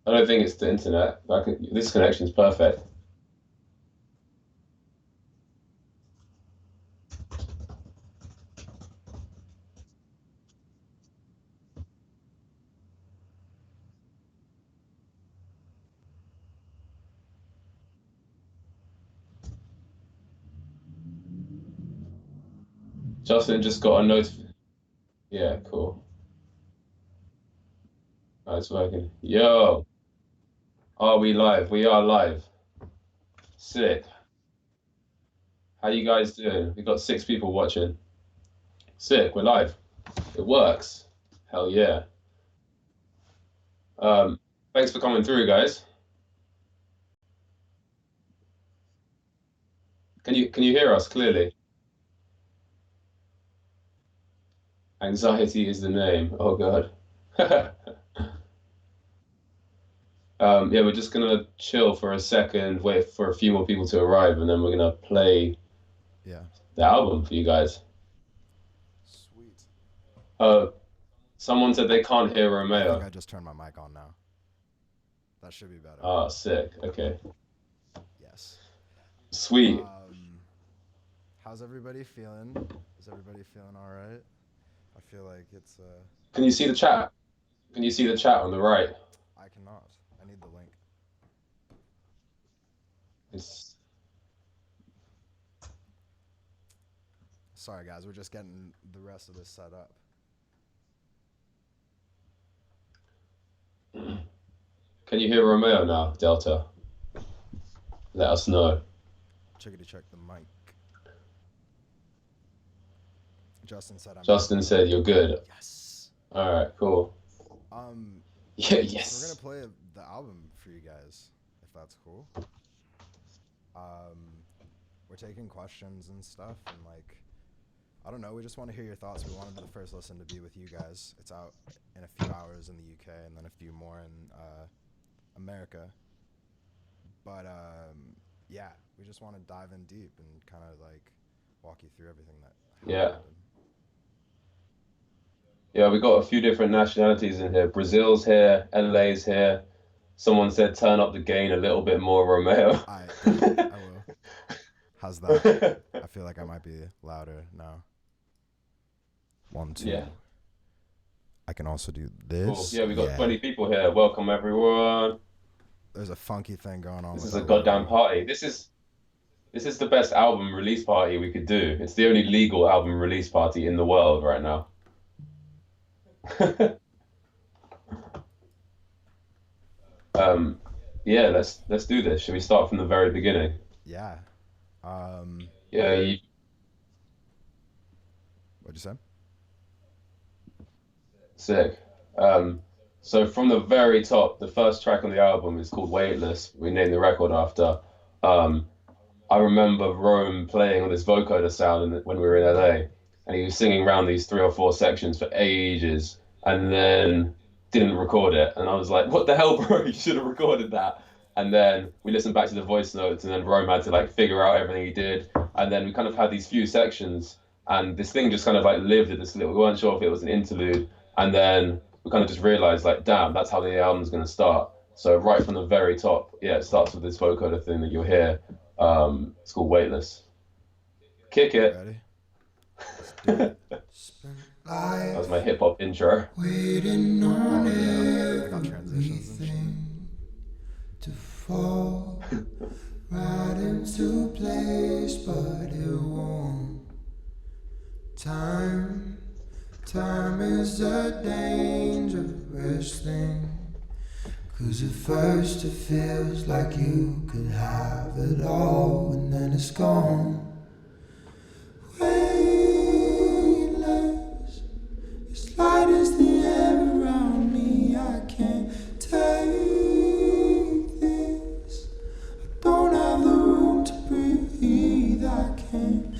I don't think it's the internet. This connection's perfect. Justin just got a note. Yeah, cool. Oh, it's working. Yo, are we live? We are live. Sick. How you guys doing? We got 6 people watching. Sick. We're live. It works. Hell yeah. Um, Thanks for coming through, guys. Can you hear us clearly? Anxiety is the name. Oh God. Yeah, we're just gonna chill for a second, wait for a few more people to arrive, and then we're gonna play Yeah. the album for you guys. Sweet. Uh, Someone said they can't hear I think Romeo. I just turned my mic on now. That should be better. Ah, sick. Okay. Yes. Sweet. Um, how's everybody feeling? Is everybody feeling all right? I feel like it's Can you see the chat? Can you see the chat on the right? I cannot. I need the link. It's Sorry guys, we're just getting the rest of this set up. Can you hear Romeo now, Delta? Let us know. Checkity check the mic. Justin said I'm Justin good. said you're good. Yes. All right, cool. Um, Yeah, so we're gonna yes. play the album for you guys, if that's cool. Um, we're taking questions and stuff, and like, I don't know. We just want to hear your thoughts. We wanted the first listen to be with you guys. It's out in a few hours in the UK, and then a few more in America. But yeah, we just want to dive in deep and kind of like walk you through everything that Yeah. happened. Yeah, we got a few different nationalities in here. Brazil's here, LA's here. Someone said turn up the gain a little bit more, Romeo. Yeah, I will. How's that? I feel like I might be louder now. 1, 2. Yeah, I can also do cool. this. Yeah, we got Yeah. 20 people here. Welcome, everyone. There's a funky thing going on This with is a the goddamn logo. party. This is the best album release party we could do. It's the only legal album release party in the world right now. Um, yeah, let's do this. Should we start from the very beginning? Yeah. Um, Yeah, what'd you say? sick. So from the very top, the first track on the album is called Weightless. We named the record after. Um, I remember Rome playing on this vocoder sound when we were in LA, and he was singing around these 3 or 4 sections for ages, and then didn't record it. And I was like, "What the hell, bro? You should have recorded that." And then we listened back to the voice notes, and then Rome had to like figure out everything he did, and then we kind of had these few sections, and this thing just kind of like lived at this little. We weren't sure if it was an interlude, and then we kind of just realized like, damn, that's how the album's gonna start. So right from the very top, yeah, it starts with this vocoder thing that you'll hear. It's called Weightless. Kick it. Ready? Let's do it. That was my hip hop intro. Waiting Oh on yeah. I got transitions and shit. everything to fall right into place, but it won't. Time, time is a dangerous thing. 'Cause at first it feels like you could have it all, and then it's gone. Weightless, as light as the air around me, I can't take this. I don't have the room to breathe, I can't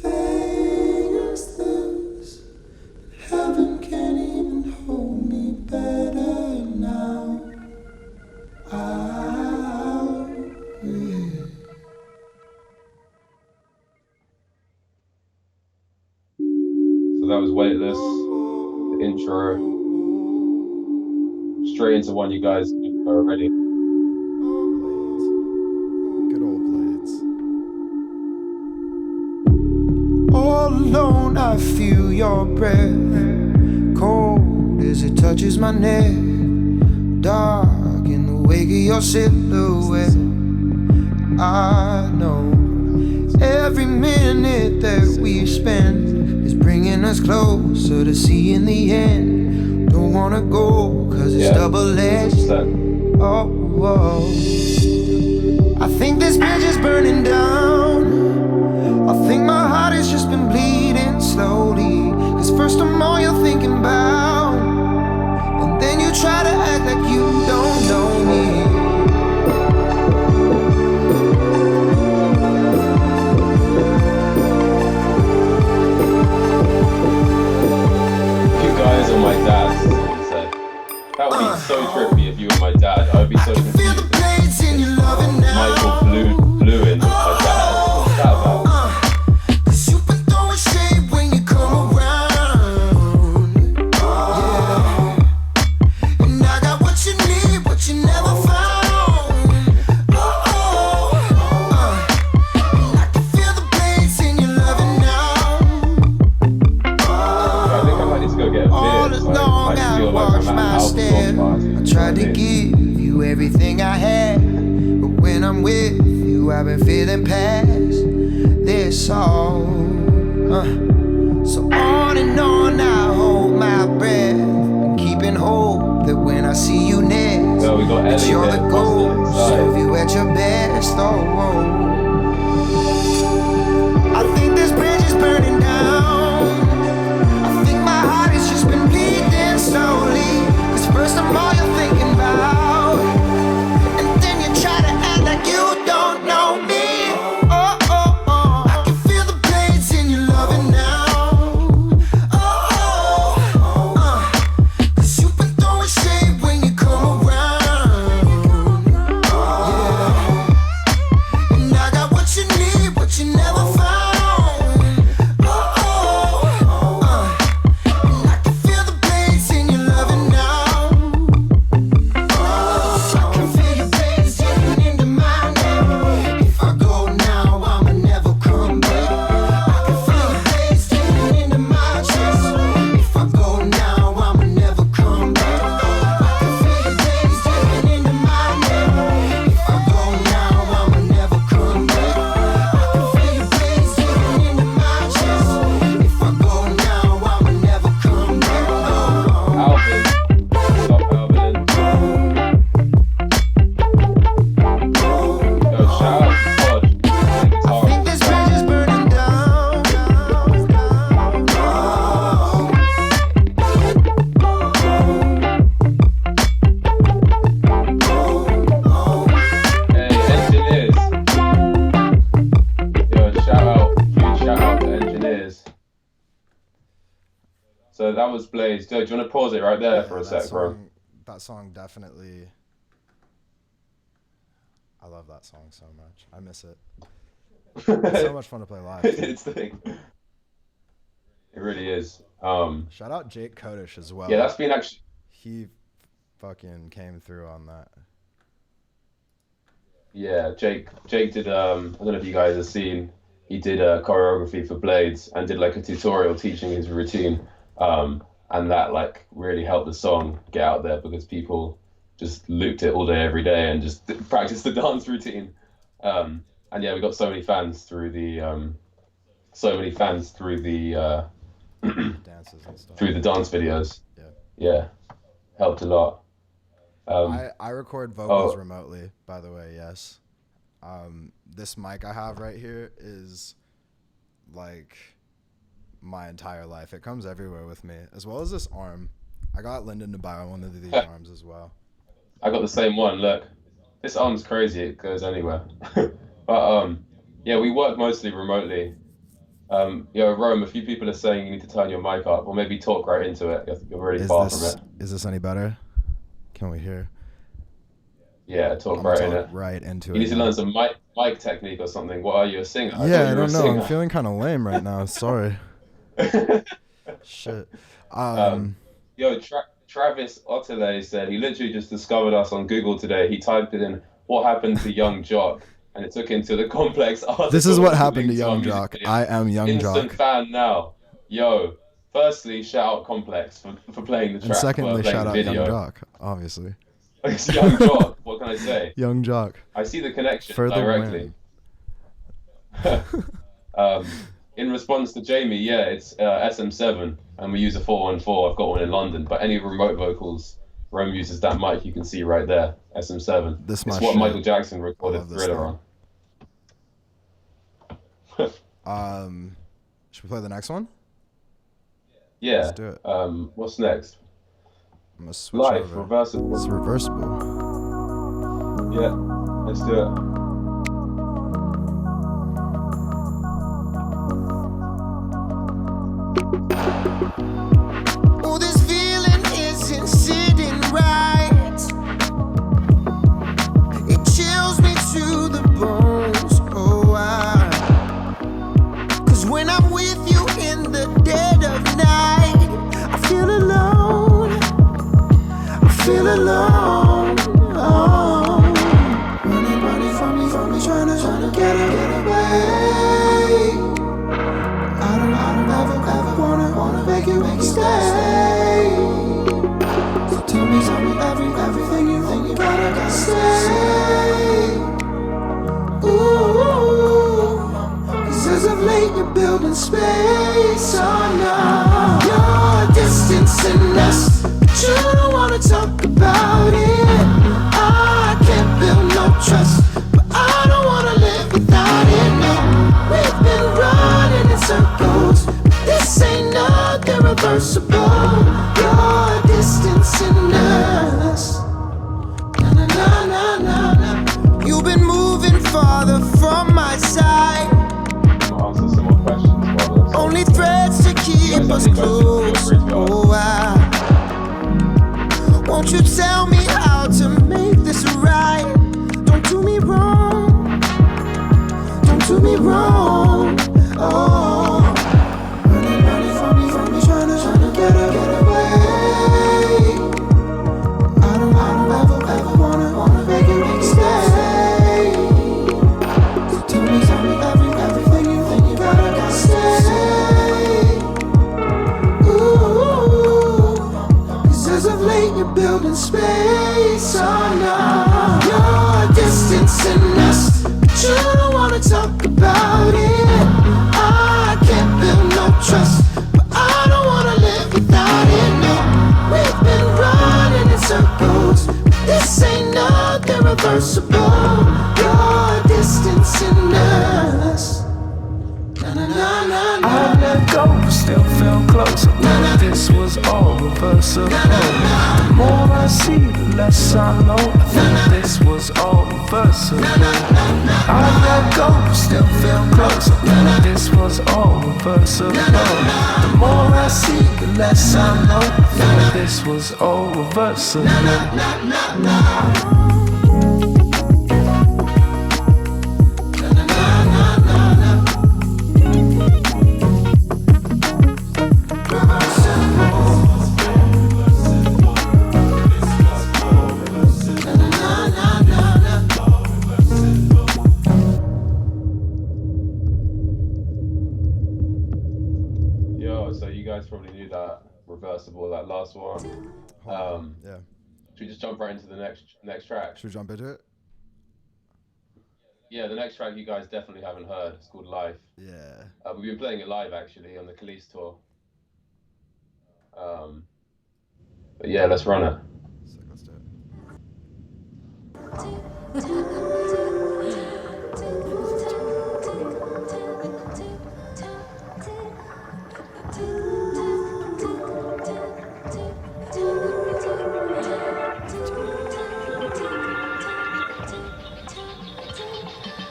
face this. Heaven can't even hold me better now. I'll breathe. So that was Weightless, the intro. Straight into one you guys already. Blades. Good old Blades. All alone, I feel your breath, cold as it touches my neck, dark in the wake of your silhouette. I know every minute that we spend is bringing us closer to seeing the end. Don't wanna go, cause it's Yeah, double-edged. 100%. Oh. I think this bridge is burning down. I think my heart has just been bleeding slowly. Cause first I'm all you're thinking about, and then you try to act like you don't know me. You guys are my dad, someone said. That would be so trippy if you were my dad. I would be so I can feel the confused. blades in your loving now. Michael blew in with my dad. What's that about? Cause you've been throwing shade when you come around. Yeah. And I got what you need, what you never found. And I can feel the blades in your loving now. I think I might need to go get a All beer. It's along like, I I feel like I'm watched at an my alcohol step. party. I tried to give you everything I had, but when I'm with you, I've been feeling past this all. So on and on, I hold my breath, and keeping hope that when I see you next, Well, we got that Ellie you're there, the busting ghost inside. of you at your best. I think this bridge is burning down. I think my heart has just been bleeding slowly. Cause first I'm all you're thinking about, and then you try to act like you don't know me. I can feel the blades in your loving now. Cause you've been throwing shade when you come around. Yeah. And I got what you need, what you never found. And I can feel the blades in your loving now. I can feel your blades digging into mine now. If I go now, I'ma never come back. I can feel your blades digging into my chest. If I go now, I'ma never come back. I can feel your blades digging into mine now. If I go now, I'ma never come back. I can feel your blades digging into my chest. If I go now, I'ma never come back. Alvin. What's up, Alvin? Yo, shout out to Todd. I think this bridge is burning down. Hey, engineers. Yo, huge shout out to engineers. So that was Blaze. Yo, do you want to pause it right there for a sec, bro? That song definitely. I love that song so much. I miss it. It's so much fun to play live. too. It's the thing. It really is. Shout out Jake Kodish as well. Yeah, that's been actually. He fucking came through on that. Yeah, Jake did. I don't know if you guys have seen. He did choreography for Blades and did like a tutorial teaching his routine. And that like really helped the song get out there because people just looped it all day, every day, and just practiced the dance routine. And yeah, we got so many fans through the Dances and stuff. through the dance videos. Yeah. Yeah, helped a lot. I record vocals remotely, by the way, yes. This mic I have right here is like my entire life. It comes everywhere with me, as well as this arm. I got Lyndon to buy one of these arms as well. I got the same one. Look, this arm's crazy. It goes anywhere. But yeah, we work mostly remotely. Rome, a few people are saying you need to turn your mic up, or maybe talk right into it. You're really far from it. Is this any better? Can we hear? Yeah, talk I'm right gonna in talk it. right into You need it. to learn some mic technique or something. What are you, a singer? thought Yeah, I you were a don't know. I'm singer. feeling kind of lame right now. Sorry. Shit. Yo, Travis Otele said he literally just discovered us on Google today. He typed in "What happened to Young Jock?" and it took him to the complex article. This is what happened to linked our Young music Jock. video. I am Young Instant Jock. fan now. Yo, firstly, shout out Complex for playing the track. And secondly, playing shout the out video. Young Jock, obviously. It's Young Jock. What can I say? Young Jock. I see the connection For the directly. In response to Jamie, yeah, it's SM7, and we use a 414. I've got one in London, but any remote vocals, Rome uses that mic you can see right there, SM7. This it's my what shit. Michael Jackson I recorded love this Thriller on. Should we play the next one? Yeah. Let's do it. What's next? I'm gonna switch Life, over. reversible. It's reversible. Yeah, let's do it. Oh, this feeling isn't sitting right. It chills me to the bones. Oh, cause when I'm with you in the dead of night, I feel alone. I feel alone. Oh. Running from me, trying to get away. I don't ever wanna make you stay. So tell me everything you gotta say. Ooh, cause as of late you're building space. Oh no, you're distancing us, but you don't wanna talk about it. I can't build no trust, but I don't wanna live without it. No, we've been running in circles. This ain't nothing reversible. You're distancing us. Na, na, na, na, na. You've been moving farther from my side. I'll answer some more questions while this. Only threads to keep us close. Oh, won't you tell me how to make this right? Don't do me wrong. Don't do me wrong. Oh. Running from me, trying to get away. I don't ever wanna make you stay. So tell me everything you gotta say. Ooh, cause as of late you're building space. Oh no, you're distancing us, but you don't wanna talk about it. I can't build no trust, but I don't wanna live without it. No, we've been running in circles. This ain't nothing reversible. You're distancing us. Na, na, na, na, na. I let go, but still feel close. I know this was all reversible. The more I see, the less I know. I think this was all reversible. I let go, but still feel close. I know this was all reversible. The more I see, the less I know. I think this was all reversible. Yo, so you guys probably knew that reversible, that last one. Yeah. Should we just jump right into the next track? Should we jump into it? Yeah, the next track you guys definitely haven't heard. It's called Life. Yeah. We've been playing it live actually on the Khalees tour. But yeah, let's run it. Sick, let's do it.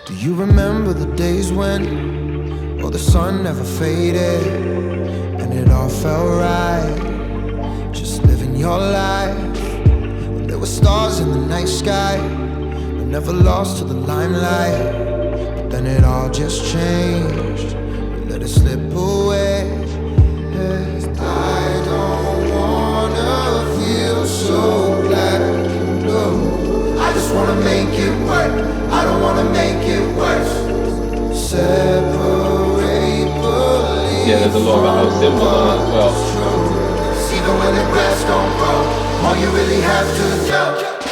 Do you remember the days when, the sun never faded and it all felt right? Just living your life. And there were stars in the night sky, but never lost to the limelight. But then it all just changed. We let it slip away. I don't wanna feel Yeah, there's a lot about how symbols on it as well. Even when the grass don't grow, all you really have to do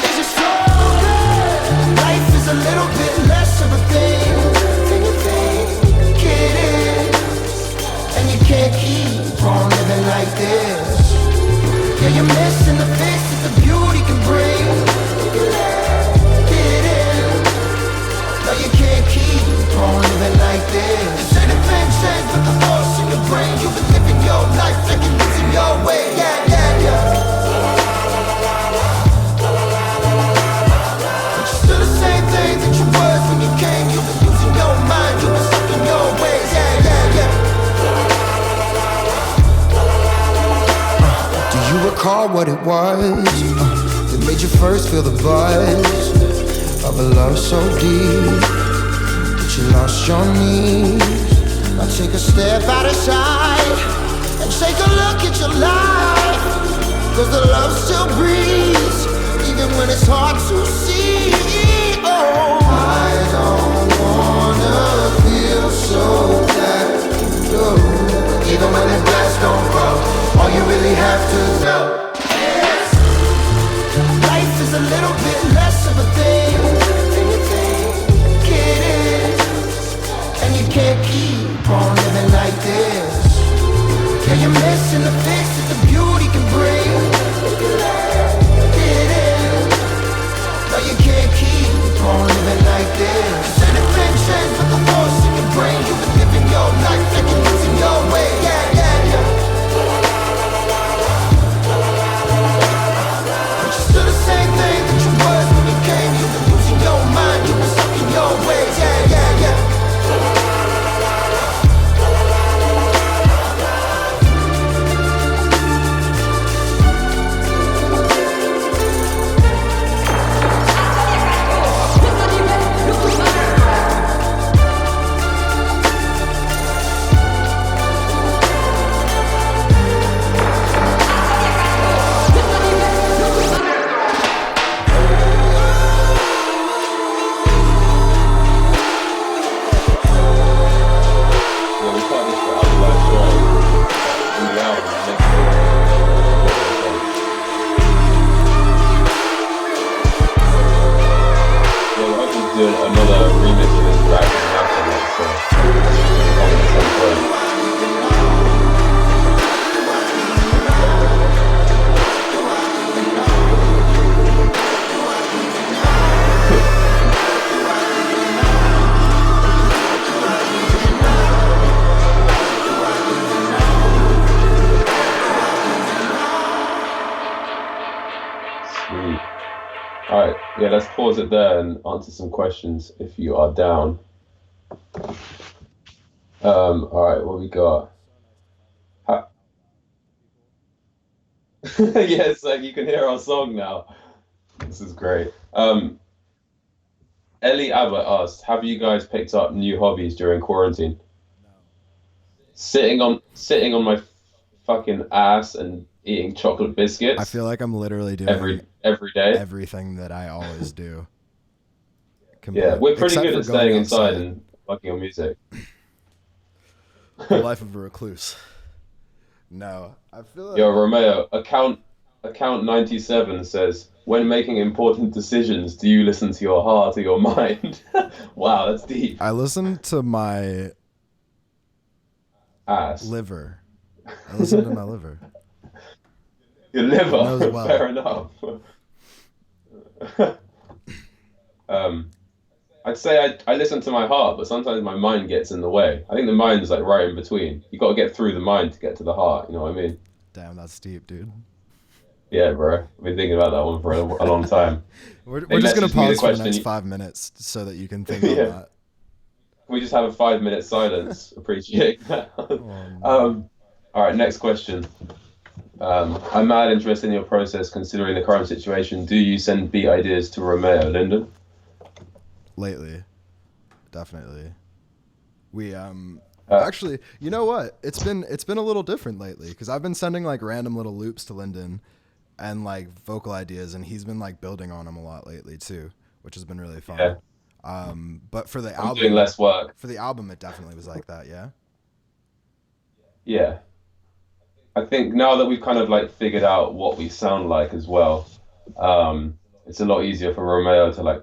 is just stronger. Life is a little bit less of a thing than you think it is, and you can't keep on living like this. Yeah, you're missing the face that the beauty can bring. If you let it in, no, you can't keep on living like this. Say the things change, but the force in your brain. You've been living your life like you're losing your way. Yeah, yeah, yeah. But you're still the same thing that you was when you came. You've been losing your mind. You've been stuck in your ways. Yeah, yeah, yeah. Do you recall what it was that made you first feel the buzz of a love so deep that you lost your knees? Now take a step out of sight and take a look at your life, 'cause the love still breathes even when it's hard to see. Oh, I don't wanna feel so bad. No. Even when the grass don't grow, all you really have to know is life is a little bit less of a thing than you think it is, and you can't keep on living like this. Yeah, you're missing the fix that the beauty can bring. If you let it in, no, you can't keep on living like this. Say the things change, but the force in your brain. You've been living your life like you're losing your way. Yeah, yeah, yeah. But you're still the same thing that you was when you came. You've been losing your mind. You've been stuck in your ways. Yeah, yeah, yeah. Yeah, we cut this for our last show in the album next week. Yeah, we're hoping to do another remix of this track and master it, so at some point. Sweet. All right, yeah, let's pause it there and answer some questions if you are down. All right, what we got? Ha- yeah, it's like you can hear our song now. This is great. Ellie Abbott asked, "Have you guys picked up new hobbies during quarantine?" No. Sitting on my fucking ass and eating chocolate I biscuits feel like I'm literally doing every day. everything that I always do. Yeah, we're pretty Except good for at staying going inside outside. and fucking on music. The life of a recluse. No, I feel like Yo, Romeo, account 97 says, "When making important decisions, do you listen to your heart or your mind?" Wow, that's deep. I listen to my Ass. liver. I listen to my liver. Your It knows liver. well. Fair enough. I'd say I listen to my heart, but sometimes my mind gets in the way. I think the mind is like right in between. You got to get through the mind to get to the heart. You know what I mean? Damn, that's deep, dude. Yeah, bro. I've been thinking about that one for a long time. We're They just gonna messaged me the pause for the question. next 5 minutes so that you can think on Yeah. that. We just have a 5 minute silence. Appreciate that. no. All right, next question. I'm mad interested in your process considering the current situation. Do you send beat ideas to Romeo, Lyndon? Lately, definitely. We actually, you know what? It's been a little different lately because I've been sending like random little loops to Lyndon and like vocal ideas, and he's been like building on them a lot lately too, which has been really fun. Yeah. But for the I'm album, doing less work. it definitely was like that. Yeah. yeah, I think now that we've kind of like figured out what we sound like as well, it's a lot easier for Romeo to like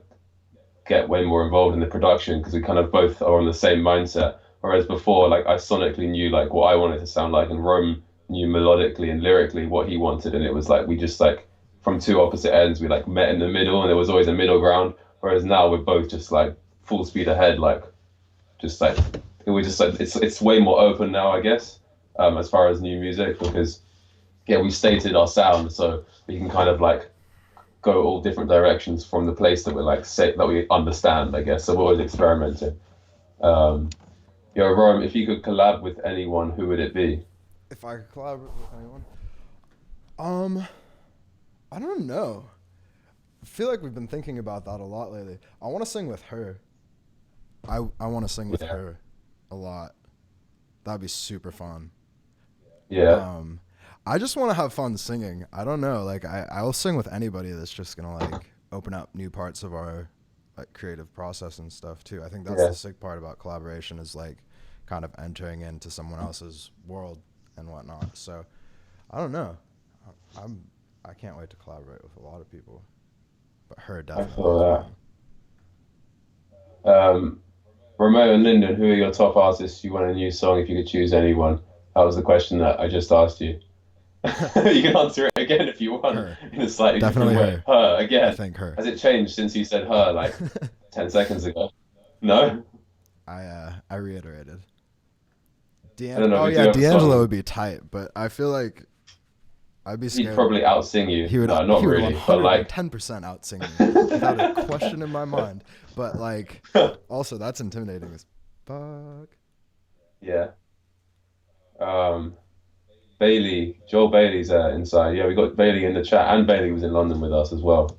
get way more involved in the production because we kind of both are on the same mindset. Whereas before, like I sonically knew like what I wanted to sound like, and Rome knew melodically and lyrically what he wanted, and it was like we just like from two opposite ends, we like met in the middle, and there was always a middle ground. Whereas now we're both just like full speed ahead, like just like we just like it's way more open now, I guess, as far as new music because yeah, we stated our sound, so we can kind of like go all different directions from the place that we're like say that we understand, I guess. So we're always experimenting. Um, Yo, Rome, if you could collab with anyone, who would it be? If I could collaborate with anyone, um, I don't know. I feel like we've been thinking about that a lot lately. I want to sing with her. I want to sing with Yeah. her a lot. That'd be super fun. Yeah, I just want to have fun singing. I don't know. Like I'll sing with anybody that's just gonna like open up new parts of our like creative process and stuff too. I think that's yeah. the sick part about collaboration is like kind of entering into someone else's world and whatnot. So I don't know. I can't wait to collaborate with a lot of people, but her I definitely. feel that. Romeo and Lyndon, who are your top artists you want a new song if you could choose anyone? That was the question that I just asked you. You can answer it again if you want Her. in a slightly Definitely different way. her. Her I again. think her. Has it changed since you said her like 10 seconds ago? No? I reiterated. I don't know, Oh we do yeah, have a D'Angelo song. would be tight, but I feel like I'd be He'd scared. probably outsing you. He would. No, not He would really, but like, 110% outsing me without a question in my mind. But like, also that's intimidating as fuck. yeah. Joel Bailey's inside. Yeah, we got Bailey in the chat, and Bailey was in London with us as well.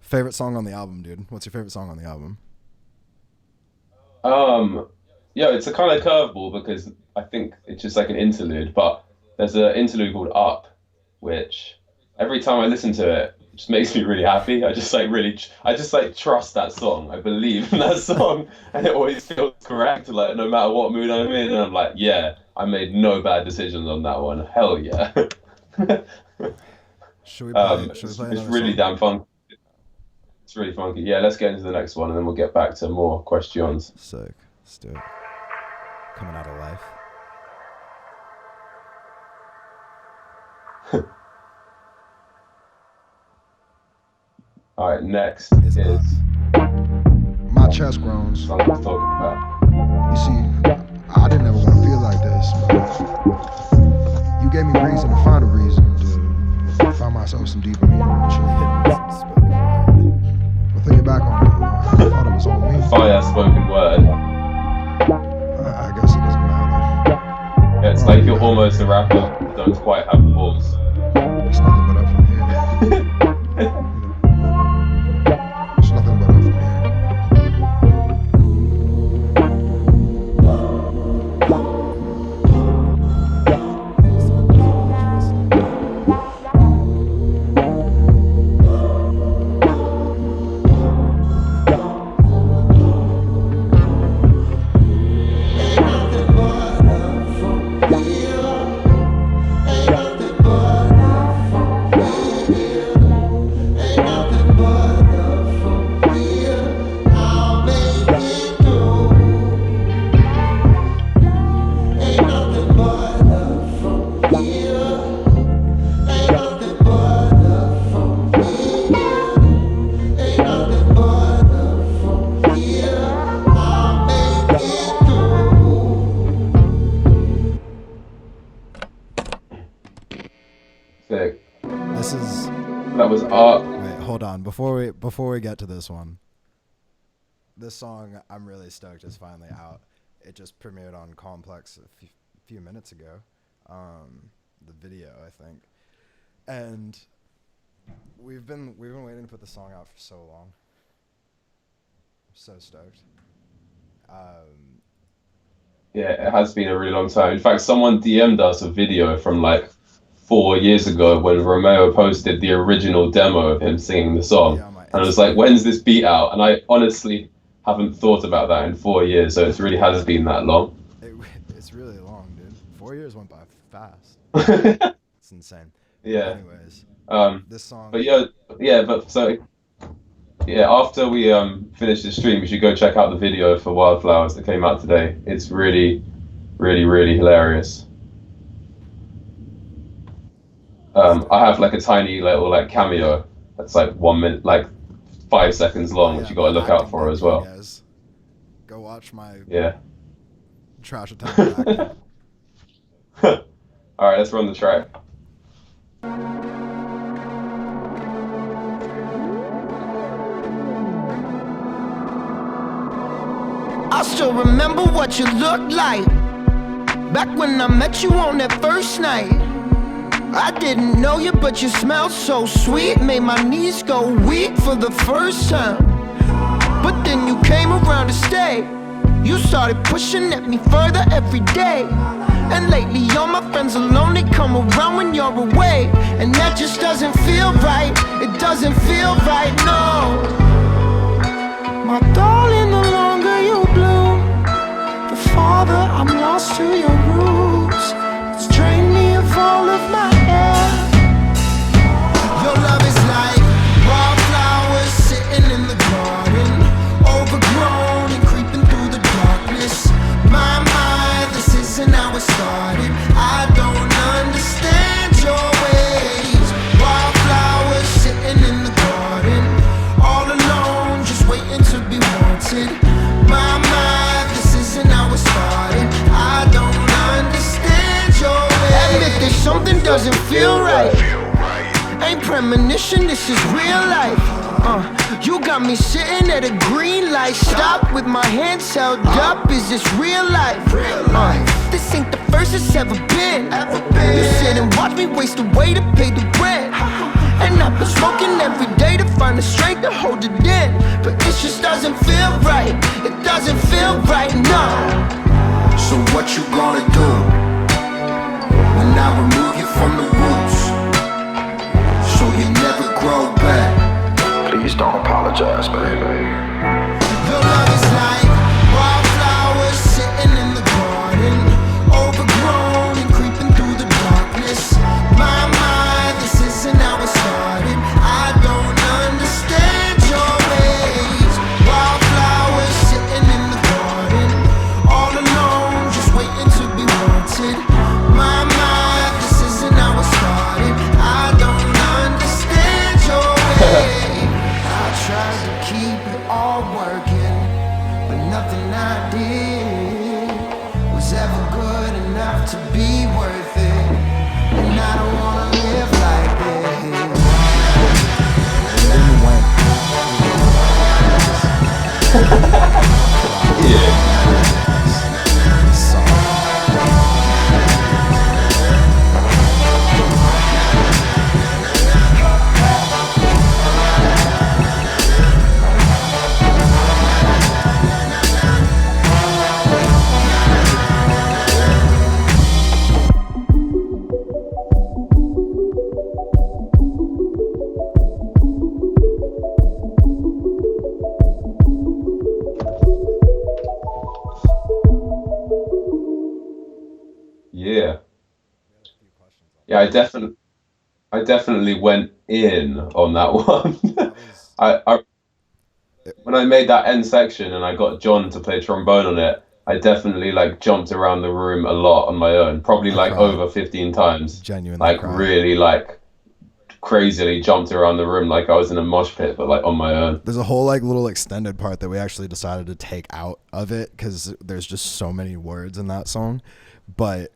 Favorite song on the album, dude? What's your favorite song on the album? Um, yeah, it's a kind of curveball because I think it's just like an interlude, but there's an interlude called Up, which every time I listen to it, it just makes me really happy. I just like trust that song. I believe in that song, and it always feels correct. Like no matter what mood I'm in, and I'm like, yeah, I made no bad decisions on that one. Hell yeah. Should we play? Should we It's play another really song? damn fun. It's really funky. Yeah, let's get into the next one, and then we'll get back to more questions. Sick. Let's do it. Coming out of life. All right, next Is it is My chest groans. song I was talking about. You see, I didn't ever want to feel like this, but you gave me reason to find a reason to find myself some deeper meaning and shit. But thinking back on it, I thought it was on me. Fire spoken word. I guess it doesn't matter. Yeah, it's like you're almost a rapper, but don't quite have the balls. It's nothing but up from here. It's nothing but up from here. Sick. This is. That was art. Wait, hold on. Before we get to this one, this song I'm really stoked is finally out. It just premiered on Complex a few minutes ago. The video, I think, and we've been waiting to put the song out for so long. I'm so stoked. Yeah, it has been a really long time. In fact, someone DM'd us a video from like 4 years ago when Romeo posted the original demo of him singing the song. Yeah, my And I was like, when's this beat out? And I honestly haven't thought about that in 4 years, so it really has been that long. It's really long, dude. 4 years went by fast. Yeah. It's insane. But Yeah. anyways, Um, this song. but yeah, but so yeah, after we finish the stream, you should go check out the video for Wildflowers that came out today. It's really, really, really hilarious. I have like a tiny little like cameo that's like 1 minute, like 5 seconds Oh long, which yeah, you got my to look out acting for as debut, well. guys. Go watch my Yeah. trash attempt at acting. All right, let's run the track. I still remember what you looked like back when I met you on that first night. I didn't know you, but you smelled so sweet, made my knees go weak for the first time. But then you came around to stay. You started pushing at me further every day. And lately all my friends alone, they come around when you're away. And that just doesn't feel right. It doesn't feel right, no. My darling, the longer you bloom, the farther I'm lost to your roots. It's drained me of all of my air. Your love is like wildflowers sitting in the garden, overgrown and creeping through the darkness. My, this isn't how it started. I don't understand your ways. Wildflowers sitting in the garden, all alone, just waiting to be wanted. My, this isn't how it started. I don't understand your ways. Admit that something doesn't feel right. Ain't premonition, this is real life. You got me sitting at a green light, stop with my hands held up. Is this real life? This ain't the first it's ever been. You sit and watch me waste away to pay the rent. And I've been smoking every day to find the strength to hold it in. But it just doesn't feel right. It doesn't feel right, no. So what you gonna do when I remove you from the roots, so you never grow back? Please don't apologize, baby. Your love is like wildflowers sitting in the garden, overgrown and creeping through the darkness. My, this isn't how it started. I don't understand your ways. Wildflowers sitting in the garden, all alone, just waiting to be wanted. My, this isn't how it started. I don't understand your ways. I tried to keep it all working, but nothing I did was ever good enough to be worth it. And I don't wanna live like this. And then you went. Yeah. Yeah, I definitely went in on that one. I when I made that end section and I got John to play trombone on it, I definitely like jumped around the room a lot on my own, probably I like cried. over 15 times. Genuinely Like cried. really like crazily jumped around the room like I was in a mosh pit, but like on my own. There's a whole like little extended part that we actually decided to take out of it because there's just so many words in that song, but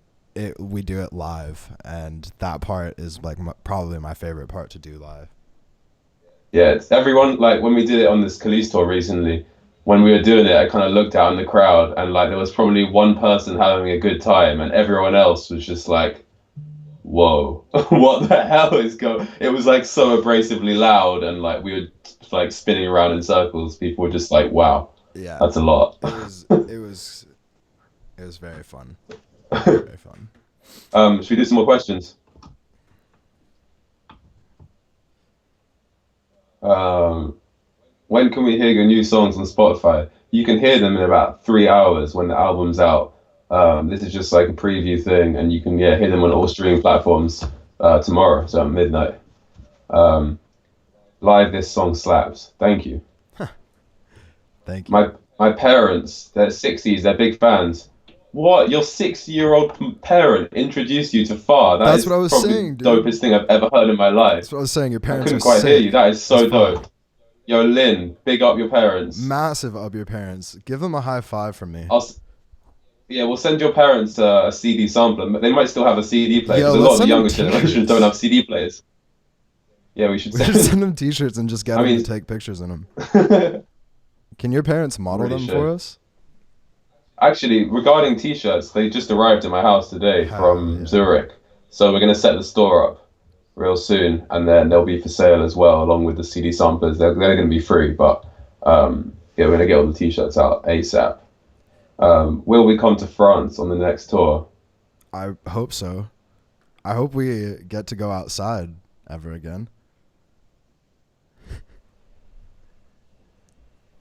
we do it live, and that part is like probably my favorite part to do live. Yeah, it's everyone, like when we did it on this Khalees tour recently, when we were doing it, I kind of looked out in the crowd and like there was probably one person having a good time and everyone else was just like, whoa, what the hell is going? It was like so abrasively loud and like we were like spinning around in circles. People were just like, wow, Yeah, that's a lot. it was very fun. Very fun. Should we do some more questions? When can we hear your new songs on Spotify? You can hear them in about 3 hours when the album's out. This is just like a preview thing, and you can hear them on all streaming platforms tomorrow, so at midnight. Um, Live, this song slaps. Thank you. Thank you. My parents, they're 60s, they're big fans. What? Your 60-year-old parent introduced you to FARR? That That's is what I was probably saying, the dude. dopest thing I've ever heard in my life. That's what I was saying. Your I parents couldn't are quite sick. hear you. That is so That's fine. dope. Yo, Lynn, big up your parents. Massive up your parents. Give them a high five from me. Yeah, we'll send your parents a CD sampler. They might still have a CD player Yo, because a let's lot of the send them younger generation t-shirts. don't have CD players. Yeah, we should We should send them t-shirts and just get I them mean- to take pictures in them. Can your parents model Really them should. for us? Actually, regarding t-shirts, they just arrived at my house today Hell from yeah. Zurich. So we're going to set the store up real soon, and then they'll be for sale as well, along with the CD samplers. They're going to be free, but yeah, we're going to get all the t-shirts out ASAP. Will we come to France on the next tour? I hope so. I hope we get to go outside ever again.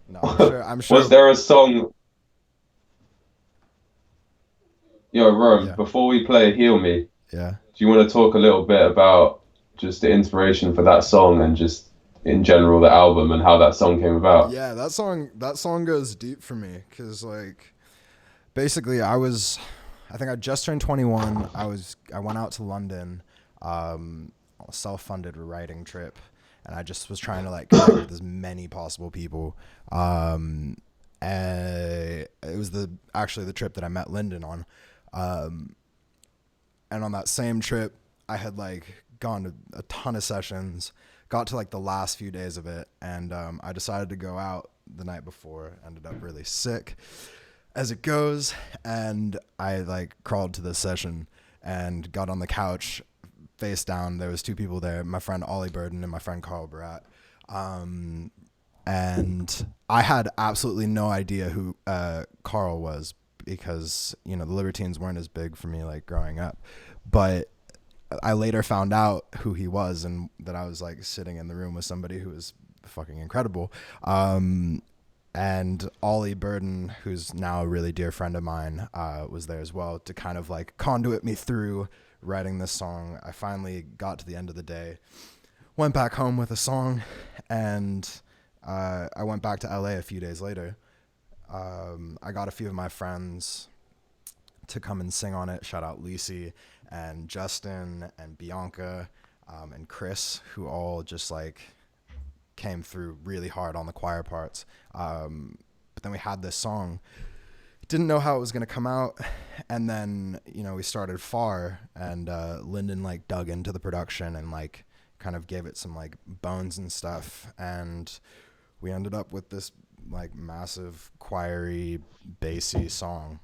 No, I'm sure. Was there a song? Yo, Rome, Yeah. before we play Heal Me, Yeah. do you want to talk a little bit about just the inspiration for that song and just in general the album and how that song came about? Yeah, that song goes deep for me because like basically I think I just turned 21. I went out to London, a self-funded writing trip, and I just was trying to like connect with as many possible people. And it was actually the trip that I met Lyndon on. And on that same trip, I had like gone to a ton of sessions, got to like the last few days of it, and I decided to go out the night before. Ended up really sick, as it goes, and I like crawled to the session and got on the couch, face down. There was two people there, my friend Ollie Burden and my friend Carl Barat. And I had absolutely no idea who Carl was because, you know, the Libertines weren't as big for me like growing up. But I later found out who he was and that I was like sitting in the room with somebody who was fucking incredible. And Ollie Burden, who's now a really dear friend of mine, was there as well to kind of like conduit me through writing this song. I finally got to the end of the day, went back home with a song, and I went back to LA a few days later. I got a few of my friends to come and sing on it. Shout out Lisi and Justin and Bianca and Chris, who all just like came through really hard on the choir parts. But then we had this song. Didn't know how it was going to come out. And then, you know, we started FARR, and Lyndon like dug into the production and like kind of gave it some like bones and stuff. And we ended up with this like massive choiry, bassy song.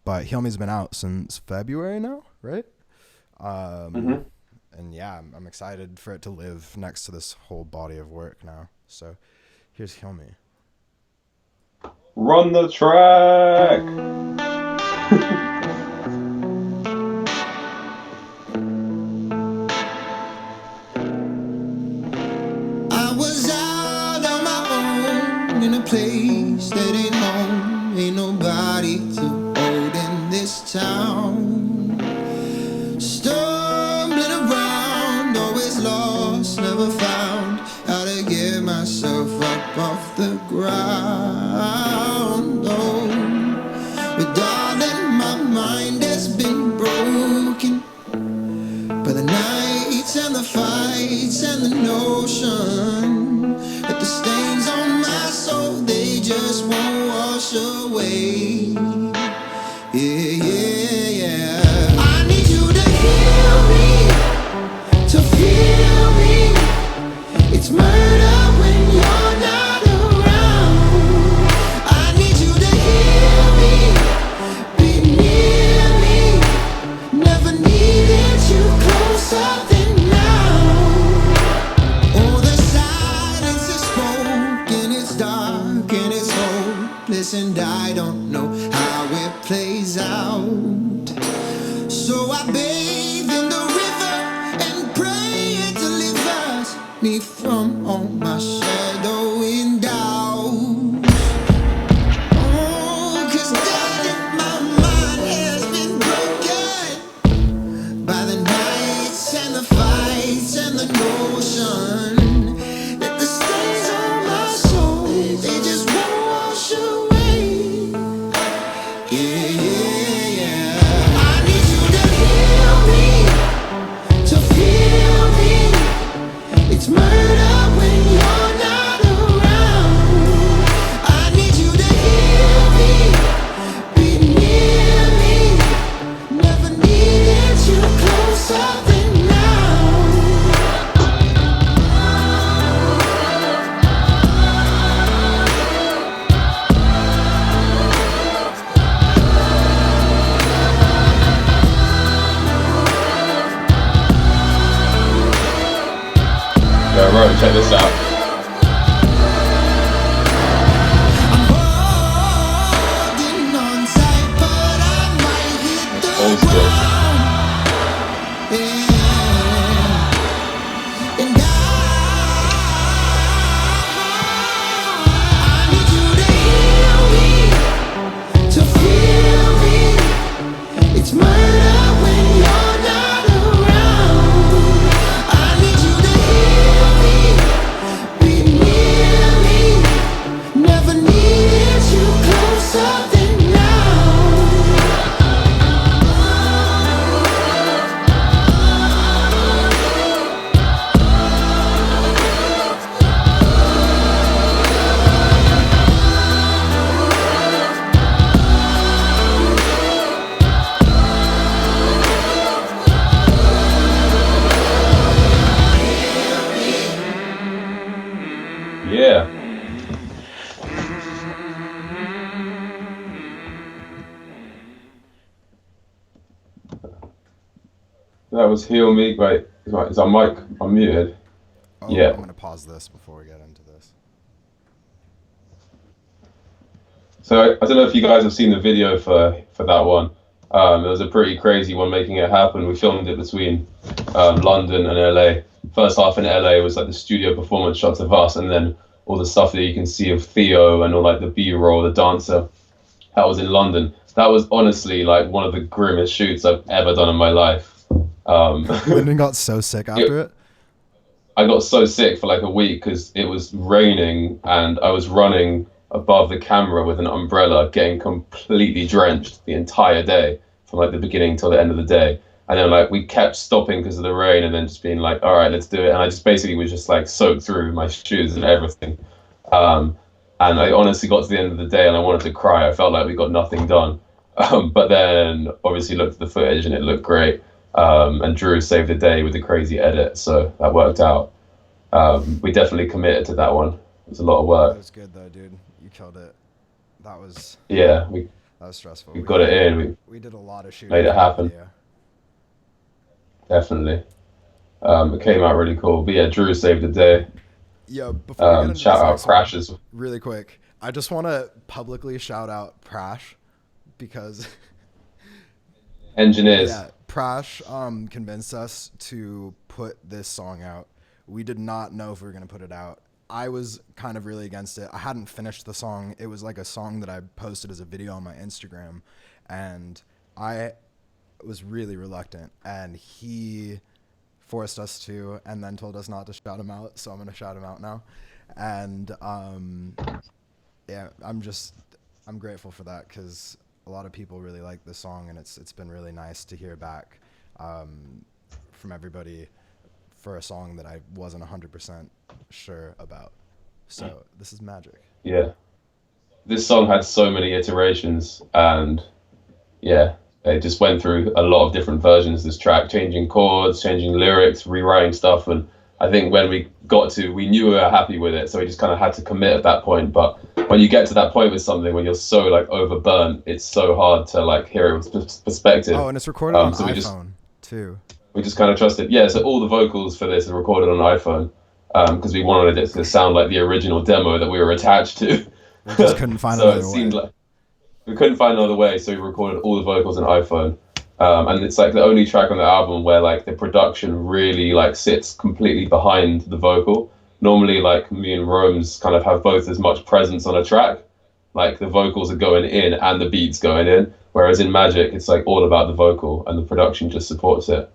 But Heal Me's been out since February now, right? And yeah, I'm excited for it to live next to this whole body of work now. So here's Heal Me. Run the track! I was out on my own in a place that ain't home. Ain't nobody to hold in this town. Stumbling around, always lost, never found how to get myself up off the ground. Oh, but darling, my mind has been broken by the nights and the fights and the notion that the stains on my soul, they just won't wash away. Yeah, yeah, yeah. I need you to heal me, to feel me. It's murder when you're not around. I need you to heal me, be near me. Never needed you closer than now. Oh, the silence is spoken, it's dark and it's hopeless, and I don't know how it plays out. So I bathe in the river and pray it delivers me from all my shadowing doubts. Oh, 'cause darling, my mind Alright, check this out. Old school. Yeah. That was Heal Me. Wait, is our mic unmuted? Oh, Yeah. I'm gonna pause this before we get into this. So I don't know if you guys have seen the video for that one. It was a pretty crazy one making it happen. We filmed it between London and LA. First half in LA was like the studio performance shots of us, and then all the stuff that you can see of Theo and all like the B-roll, the dancer. That was in London. That was honestly like one of the grimmest shoots I've ever done in my life. Lyndon got so sick after it. I got so sick for like a week because it was raining and I was running above the camera with an umbrella, getting completely drenched the entire day from like the beginning till the end of the day. And then like we kept stopping because of the rain and then just being like, all right, let's do it. And I just basically was just like soaked through my shoes and everything. And I honestly got to the end of the day and I wanted to cry. I felt like we got nothing done. But then obviously looked at the footage and it looked great. And Drew saved the day with the crazy edit, so that worked out. We definitely committed to that one. It was a lot of That work. was good though, dude. You killed it. That was Yeah, that was stressful. we got it in. We did a lot of shooting. Made it for that happen. video. Definitely. It came out really cool. But yeah, Drew saved the day. Yo, before we get into Shout this out next one, Crashes. really quick, I just want to publicly shout out Prash because Engineers. yeah, Prash convinced us to put this song out. We did not know if we were going to put it out. I was kind of really against it. I hadn't finished the song. It was like a song that I posted as a video on my Instagram, and I was really reluctant, and he forced us to, and then told us not to shout him out, so I'm going to shout him out now. And yeah, I'm grateful for that because a lot of people really like this song, and it's been really nice to hear back from everybody for a song that I wasn't 100% sure about. So this is magic. Yeah. This song had so many iterations and yeah, it just went through a lot of different versions, this track, changing chords, changing lyrics, rewriting stuff. And I think when we knew we were happy with it. So we just kind of had to commit at that point. But when you get to that point with something, when you're so like overburnt, it's so hard to like hear it with perspective. Oh, and it's recorded on so iPhone too. We just kind of trusted. Yeah, so all the vocals for this are recorded on iPhone because we wanted it to sound like the original demo that we were attached to. We just couldn't find so another it seemed way. like we couldn't find another way, so we recorded all the vocals on iPhone. And it's like the only track on the album where like the production really like sits completely behind the vocal. Normally, like me and Rome's kind of have both as much presence on a track. Like the vocals are going in and the beats going in. Whereas in Magic, it's like all about the vocal and the production just supports it.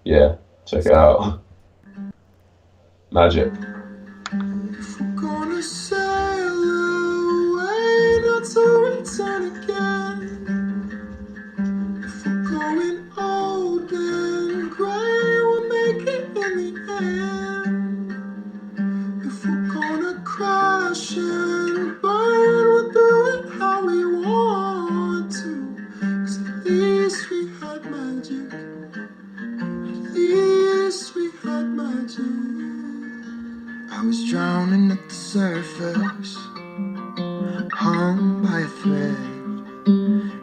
Yeah, check it out. Magic. If we're gonna sail away, not to return again. If we're going old and grey, we'll make it in the end. If we're gonna crash and burn, we'll do it how we want to. 'Cause at least we had magic. At least we had magic. I was drowning at the surface, hung by a thread,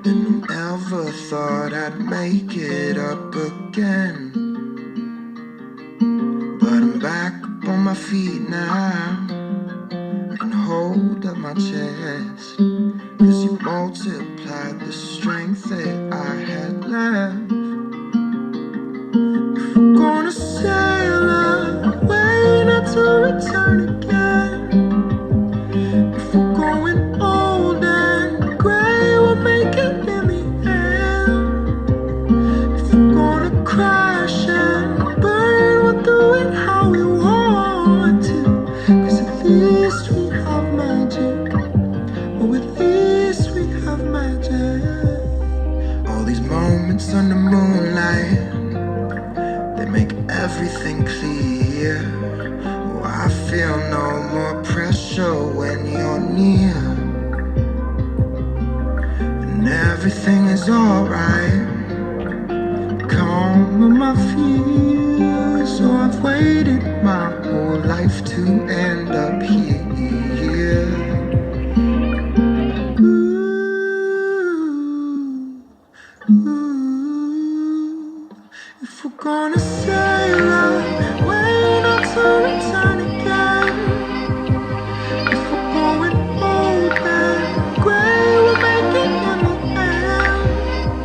and I never thought I'd make it up again. But I'm back up on my feet now. I can hold up my chest, 'cause you multiplied the strength that I had left. If we're gonna sail away, not to return again. If we're going old and gray, we'll make it in the end. If we're gonna crash and burn, we'll do it how we want to. 'Cause at least we have magic. Oh, at least we have magic. All these moments under moonlight, they make everything clear. Oh, I feel no more pressure when you're near. And everything is alright. Calm in my fears. So I've waited my whole life to end up here. If we're gonna sail away, not to return again. If we're going old and gray, we'll make it in the end.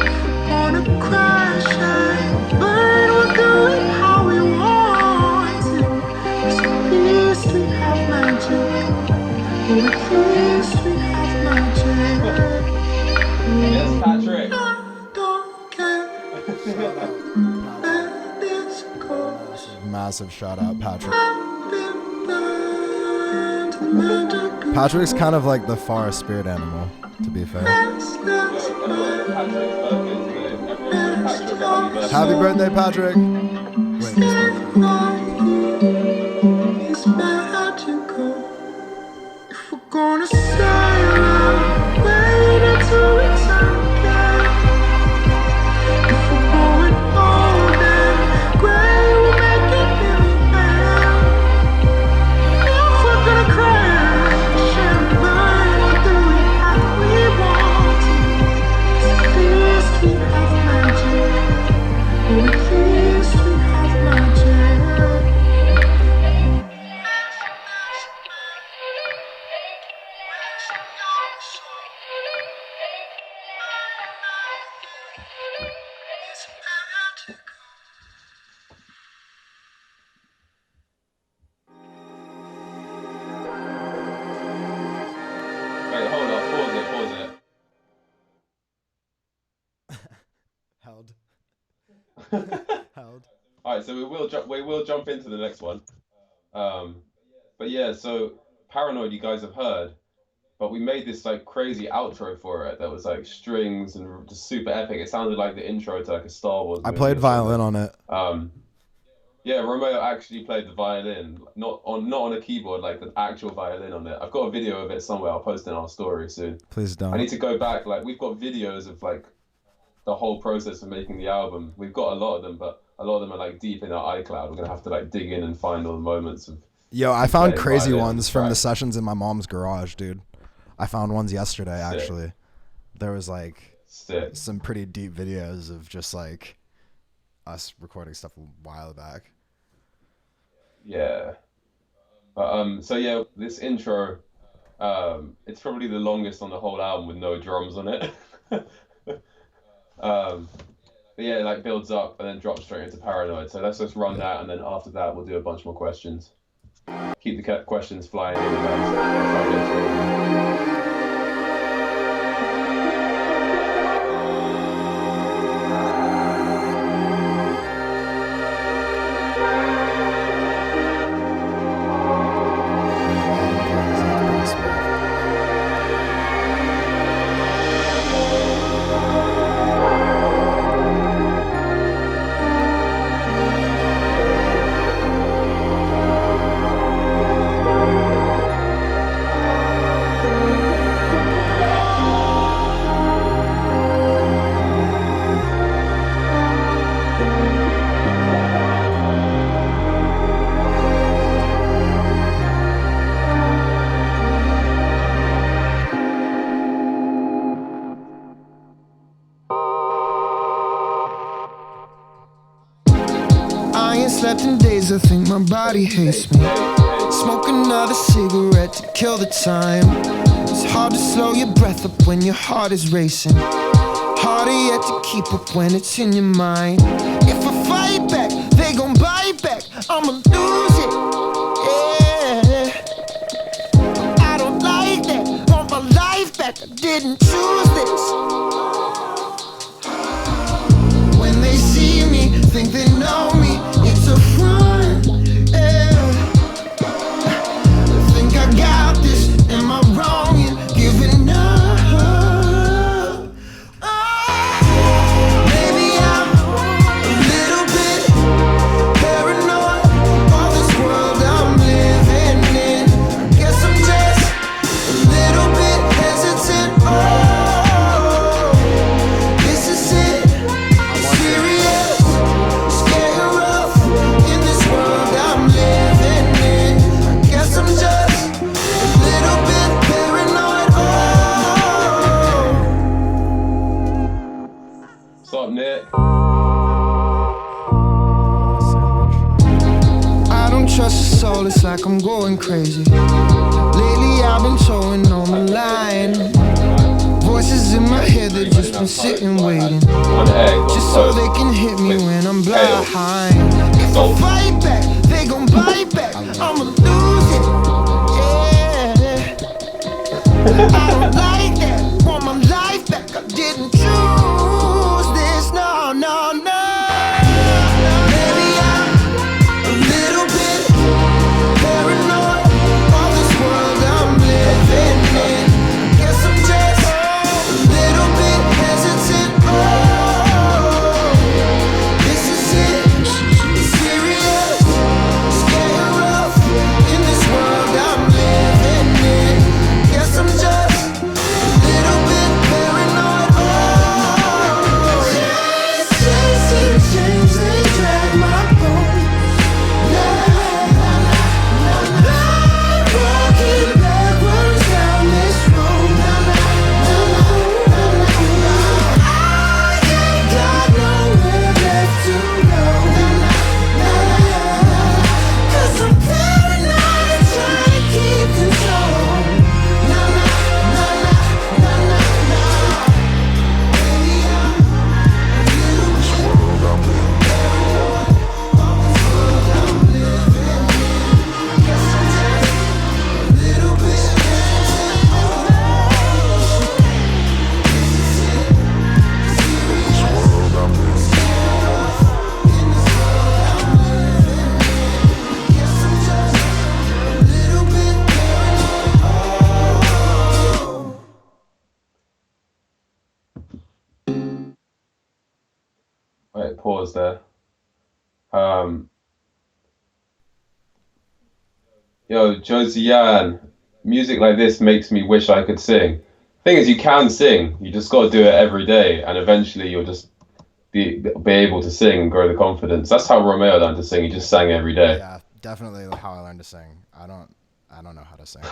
If we're gonna crash and burn, we'll do it how we want to. 'Cause at least we have magic. Oh, at least we have magic. Yes, Patrick. I don't care. Shout out, Let it go. massive shout out, Patrick. I've been blind to magic. Patrick's kind of like the FARR spirit animal, to be fair. That's Patrick's birthday today. Everyone wish Patrick a happy birthday. Happy birthday, Patrick! Wait, he's birthday. It's magical. If we're gonna sail away, not to return again. If we're going old and gray, we'll make it in the end. If we're gonna crash and burn, we'll do it how we want to. 'Cause at least we have magic. Oh, at least we have magic. Wait, hold on. Pause it. held. Held. All right, so we will jump into the next one. But yeah, so Paranoid, you guys have heard, but we made this like crazy outro for it that was like strings and just super epic. It sounded like the intro to like a Star Wars I movie played or violin something. on it. Yeah, Romeo actually played the violin, not on a keyboard, like the actual violin on it. I've got a video of it somewhere. I'll post it on our story soon. Please don't. I need to go back. Like we've got videos of like the whole process of making the album. We've got a lot of them, but a lot of them are like deep in our iCloud. We're gonna have to like dig in and find all the moments of. Yo, I found playing crazy violin on ones the from the track. sessions in my mom's garage, dude. I found ones yesterday, Sick. actually. There was like Sick. some pretty deep videos of just like us recording stuff a while back. Yeah. But so yeah, this intro, it's probably the longest on the whole album with no drums on it. But yeah, it like builds up and then drops straight into Paranoid. So let's just run that, and then after that we'll do a bunch more questions. Keep the questions flying in, guys. If I get through them. slept in days, I think my body hates me. Smoke another cigarette to kill the time. It's hard to slow your breath up when your heart is racing. Harder yet to keep up when it's in your mind. If I fight back, they gon' bite back. I'ma lose it, yeah. I don't like that, want my life back. I didn't choose this. When they see me, think they know me. It's a front, yeah. I think I got this, am I wrong in giving up? Maybe I'm a little bit paranoid of this world I'm living in. Guess I'm just a little bit hesitant. Oh, this is it, serious, it's getting rough in this world I'm living in. Guess I'm just a little bit paranoid. Oh. What's up, Nick? I don't trust the soul, it's like I'm going crazy. Lately I've been towing on the line. Voices in my head, they've just been sitting waiting, One egg. just so they can hit me when I'm blind. If I Salt. fight back, they gon' bite back. I'ma lose it, yeah. I don't like that, want my life back. I didn't choose this, no, no, no. Maybe I'm a little bit paranoid of this world I'm living in. Guess I'm just a little bit hesitant. Oh, this is it, it's serious, it's getting rough in this world I'm living in. Guess I'm just a little bit paranoid. Oh, chasing chains, they drag my bones. Walking backwards down this road. I ain't got nowhere left to go. 'Cause I'm paranoid, trying to keep control. Baby, I'm a little bit I'm living in. Guess I'm just a little bit Wait, pause there. Yo, Josiane, music like this makes me wish I could sing. Thing is, you can sing. You just got to do it every day, and eventually you'll just be able to sing and grow the confidence. That's how Romeo learned to sing. He just sang every day. Yeah, definitely how I learned to sing. I don't know how to sing.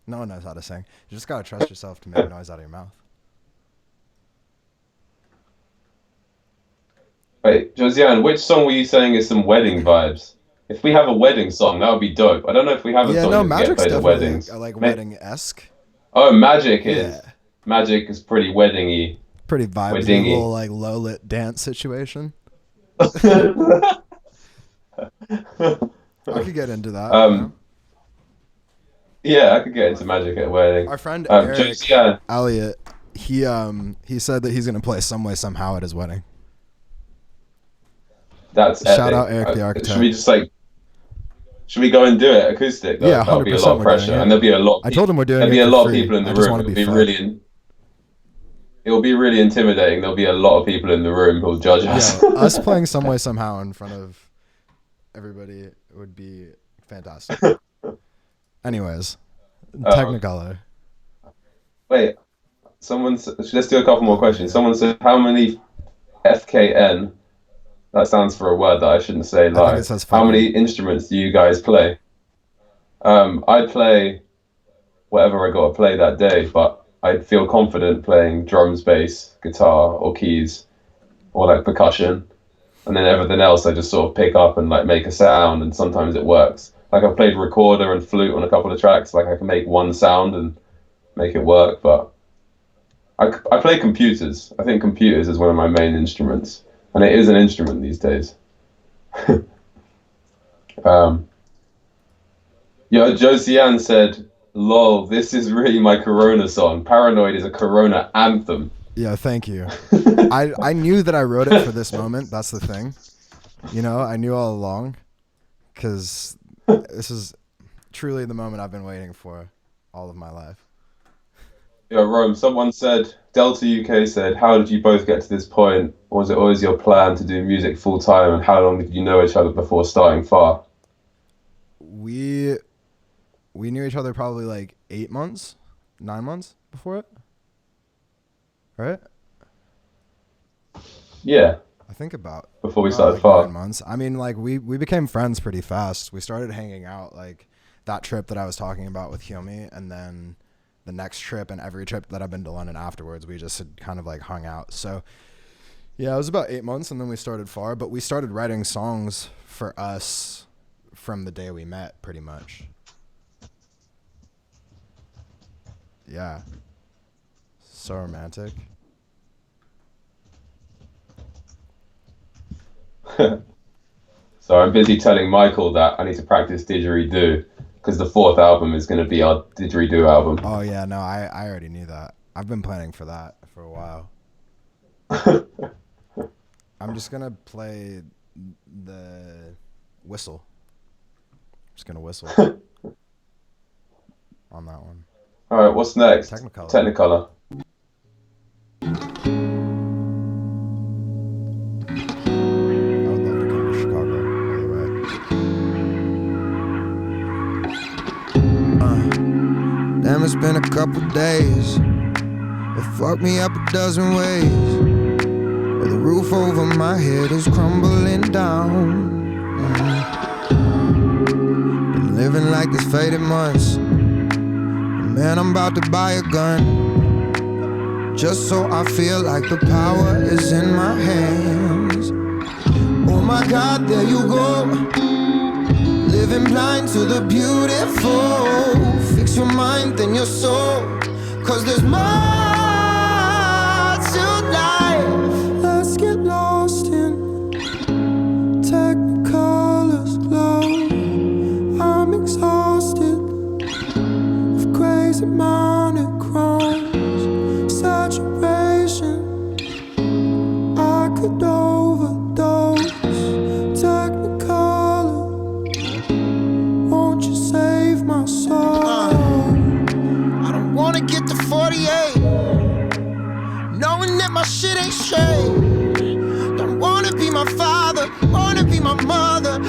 No one knows how to sing. You just gotta trust yourself to make noise out of your mouth. Wait, Josiane, which song were you saying is some wedding vibes? If we have a wedding song, that would be dope. I don't know if we have a Yeah, song no, that get Magic's played at definitely weddings. like May- wedding-esque. Oh, Magic is. Yeah. Magic is pretty weddingy. Pretty vibey, Weddingy. little like low lit dance situation. I could get into that. You know? Yeah, I could get into Magic at a wedding. Our friend Eric Josiane, Elliott, he said that he's gonna play Some Way Somehow at his wedding. that's Shout epic. out Eric the architect. Should we go and do it acoustic? Though? Yeah, That'll be a 100% lot of we're pressure, doing it. and there'll be a lot. I told him we're doing There'll be it a for lot of free. people in the I just room. wanna It'll be be fun. really. It'll be really intimidating. There'll be a lot of people in the room who'll judge us. Yeah, us playing Some Way Somehow in front of everybody would be fantastic. Anyways, Technicolor. Wait, let's do a couple more questions. Someone said, how many FKN? That stands for a word that I shouldn't say think live. it says How fucking. many instruments do you guys play? I play whatever I got to play that day, but I feel confident playing drums, bass, guitar, or keys, or like percussion. and then everything else I just sort of pick up and like make a sound, and sometimes it works. Like I've played recorder and flute on a couple of tracks. Like I can make one sound and make it work, but I play computers. I think computers is one of my main instruments, and it is an instrument these days. Um, yeah, Josiane said, "Lol, this is really my Corona song. Paranoid is a Corona anthem." Yeah, thank you. I knew that I wrote it for this moment. That's the thing. You know, I knew all along, because this is truly the moment I've been waiting for all of my life. Yeah, Rome. Someone said, Delta UK said, "How did you both get to this point? Was it always your plan to do music full time? And how long did you know each other before starting FARR?" We knew each other probably like 8 months, 9 months before it, right? Yeah, I think about before we about started like FARR. 9 months. I mean, like we became friends pretty fast. We started hanging out like that trip that I was talking about with Hilmi, and then the next trip and every trip that I've been to London afterwards, we just had kind of like hung out. So yeah, it was about 8 months, and then we started FARR. But we started writing songs for us from the day we met, pretty much. Yeah, so romantic. So I'm busy telling Michael that I need to practice didgeridoo because the fourth album is going to be our didgeridoo album. Oh yeah, no, I already knew that. I've been planning for that for a while. I'm just gonna play the whistle. Just gonna whistle on that one. All right, what's next? Technicolor. Technicolor. I would love to come to Chicago, by the way. Damn, it's been a couple days. It fucked me up a dozen ways. But the roof over my head is crumbling down. Been living like this faded months. Man, I'm about to buy a gun, just so I feel like the power is in my hands. Oh my God, there you go, living blind to the beautiful. Fix your mind, then your soul, 'cause there's more to life. Let's get lost in Technicolor's glow. I'm exhausted of crazy monochromes, saturation. I could overdose. Technicolor, won't you save my soul? I don't wanna get to 48, knowing that my shit ain't straight. Don't wanna be my father, wanna be my mother.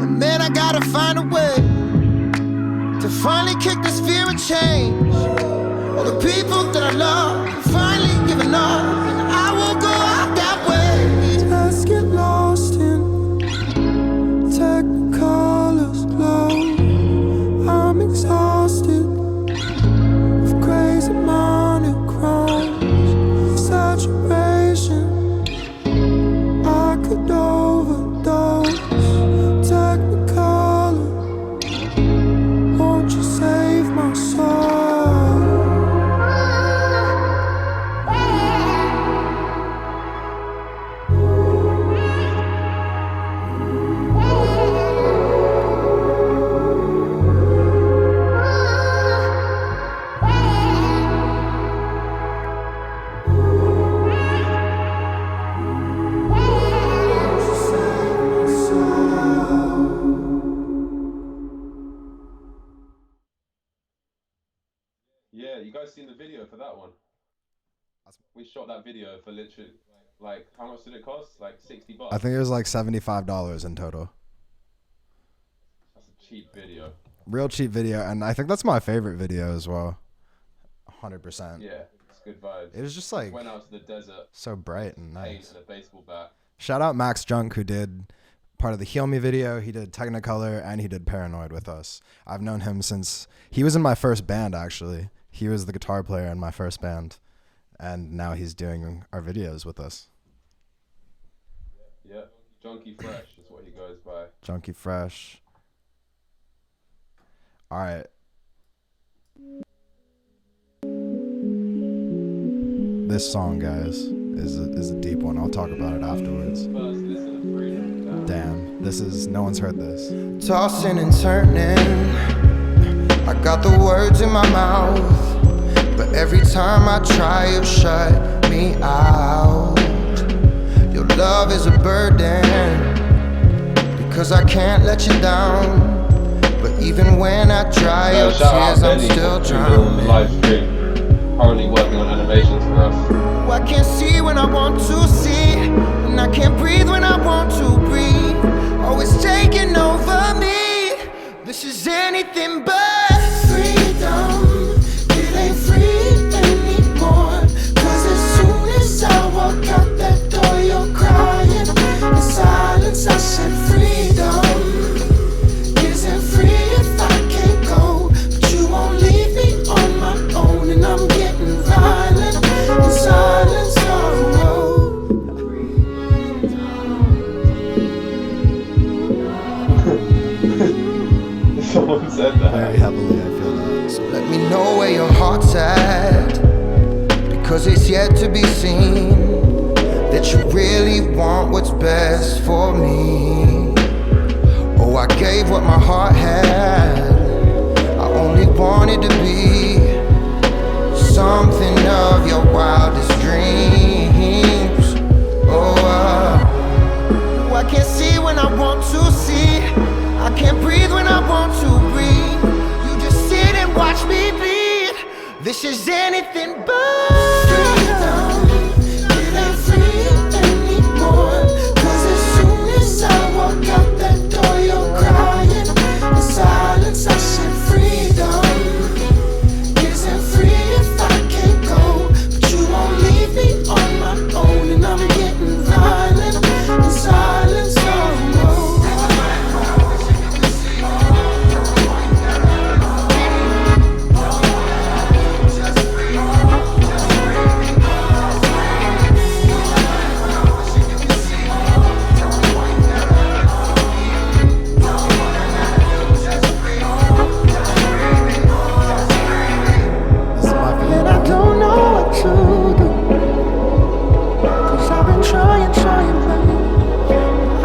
And man, I gotta find a way to finally kick this fear of change. All the people that I love finally giving up, and I will go out that way. Let's get lost in Technicolor's glow. I'm exhausted of crazy monochromes, saturation. I could overdose. Technicolor, won't you save my soul? Yeah, you guys seen the video for that one? We shot that video for literally, like, how much did it cost? Like $60. I think it was like $75 in total. That's a cheap video. Real cheap video, and I think that's my favorite video as well. 100%. Yeah, it's good vibes. It was just like Went out to the desert, so bright and paint nice. and a baseball bat. Shout out Max Junk, who did part of the Heal Me video. He did Technicolor and he did Paranoid with us. I've known him since he was in my first band, actually. He was the guitar player in my first band. and now he's doing our videos with us. Yeah, Junkie Fresh is what he goes by. Junkie Fresh. All right. This song, guys, is a deep one. I'll talk about it afterwards. First, listen to Freedom. Damn, this is, no one's heard this. Tossing and turning, I got the words in my mouth, but every time I try you shut me out. Your love is a burden, because I can't let you down. But even when I dry your tears, I'm still drowning. Live stream. Currently working on animations for us. I can't see when I want to see, and I can't breathe when I want to breathe. Always taking over me. This is anything but freedom. It ain't free anymore. 'Cause as soon as I walk out that door, you're crying. In silence, I said freedom isn't free if I can't go. But you won't leave me on my own, and I'm getting violent. In silence, oh. Someone said that. Very heavily, I feel that. So let me know where your heart's at, because it's yet to be seen that you really want what's best for me. Oh, I gave what my heart had. I only wanted to be something of your wildest dreams. Oh, I can't see when I want to see. I can't breathe when I want to breathe. You just sit and watch me bleed. This is anything but freedom. It ain't free anymore. 'Cause as soon as I walk out that door, you're crying. In silence, I said freedom isn't free if I can't go. But you won't leave me on my own, and I'm getting violent. In silence, oh no. This is my And favorite. I don't know what to do, 'cause I've been trying, but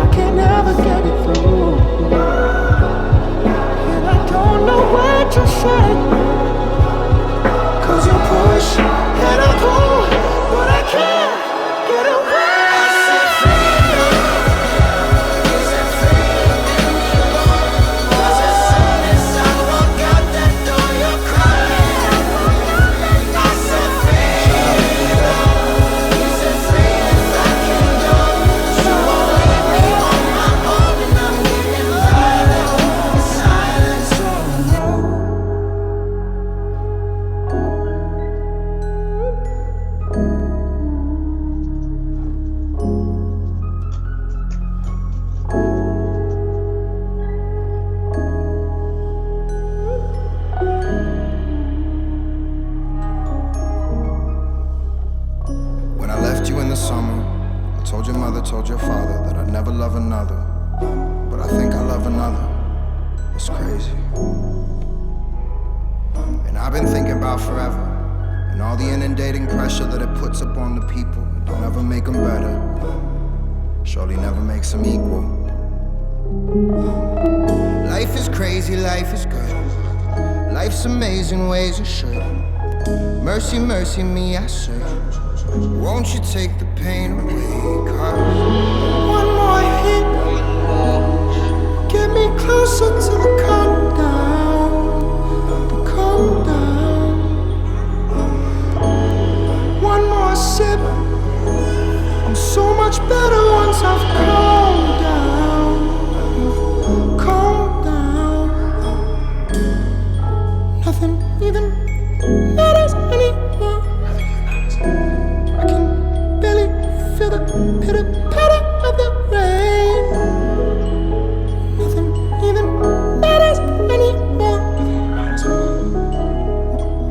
I can never get it through. And I don't know what to say, 'cause you push and I pull, but I can't get away. I said freedom isn't free anymore. 'Cause as soon as I walk out that door, you're crying. I said freedom isn't free if I can't go. You won't leave me on my own, and I'm getting violent. In silence, oh no. When I left you in the summer, I told your mother, told your father that I'd never love another. But I think I love another. It's crazy. And I've been thinking about forever, and all the inundating pressure that it puts upon the people. It don't ever make them better. Surely never makes them equal. Life is crazy, life is good. Life's amazing ways it should. Mercy, mercy me, I say. Won't you take the pain away? 'Cause one more hit, get me closer to the calm down, the calm down. One more sip, I'm so much better once I've calmed down, calmed down. Nothing even matters anymore. I can barely feel the pitter-patter of the rain. Nothing even matters anymore.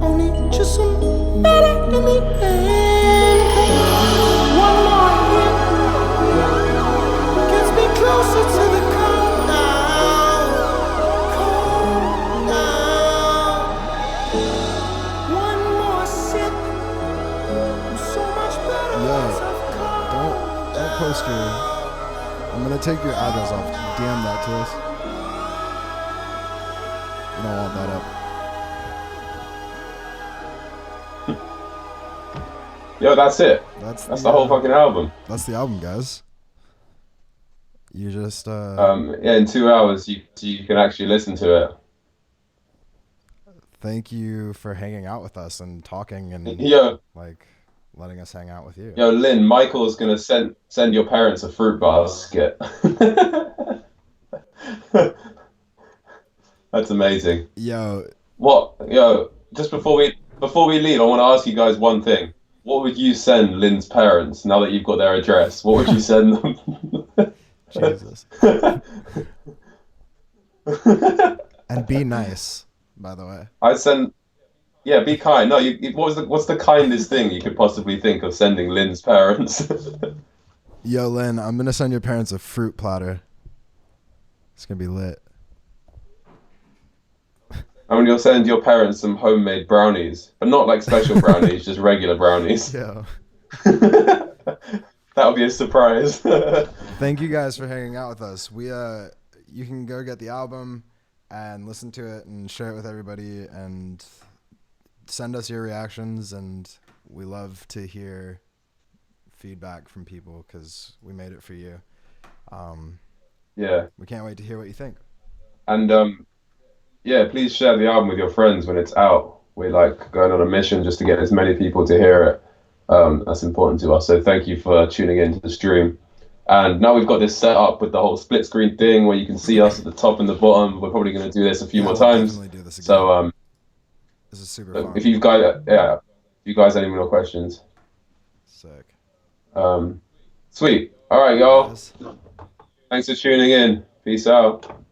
Only just some matter in the air. post your. I'm gonna take your address off. DM that to us. I don't want that up. Yo, that's it. That's the whole fucking album. That's the album, guys. You just Yeah, in 2 hours you can actually listen to it. Thank you for hanging out with us and talking and Yo, like letting us hang out with you. yo, Lynn, Michael's gonna send your parents a fruit basket. That's amazing. Yo, Yo, just before we leave, I want to ask you guys one thing. What would you send Lynn's parents now that you've got their address? What would you send them? Jesus. And be nice, by the way. I'd send. Yeah, be kind. No, what's the kindest thing you could possibly think of sending Lynn's parents? Yo, Lynn, I'm gonna send your parents a fruit platter. It's gonna be lit. I mean, you'll send your parents some homemade brownies, but not like special brownies, just regular brownies. Yeah. That'll be a surprise. Thank you guys for hanging out with us. You can go get the album and listen to it and share it with everybody and send us your reactions, and we love to hear feedback from people because we made it for you. Yeah. We can't wait to hear what you think. And yeah, please share the album with your friends when it's out. We're like going on a mission just to get as many people to hear it. That's important to us. So thank you for tuning in to the stream. And now we've got this set up with the whole split screen thing where you can see us at the top and the bottom. We're probably going to do this a few more times. Definitely do this again. So this is super fun. if you guys have any more questions. Sick. Sweet. All right, y'all. Thanks for tuning in. Peace out.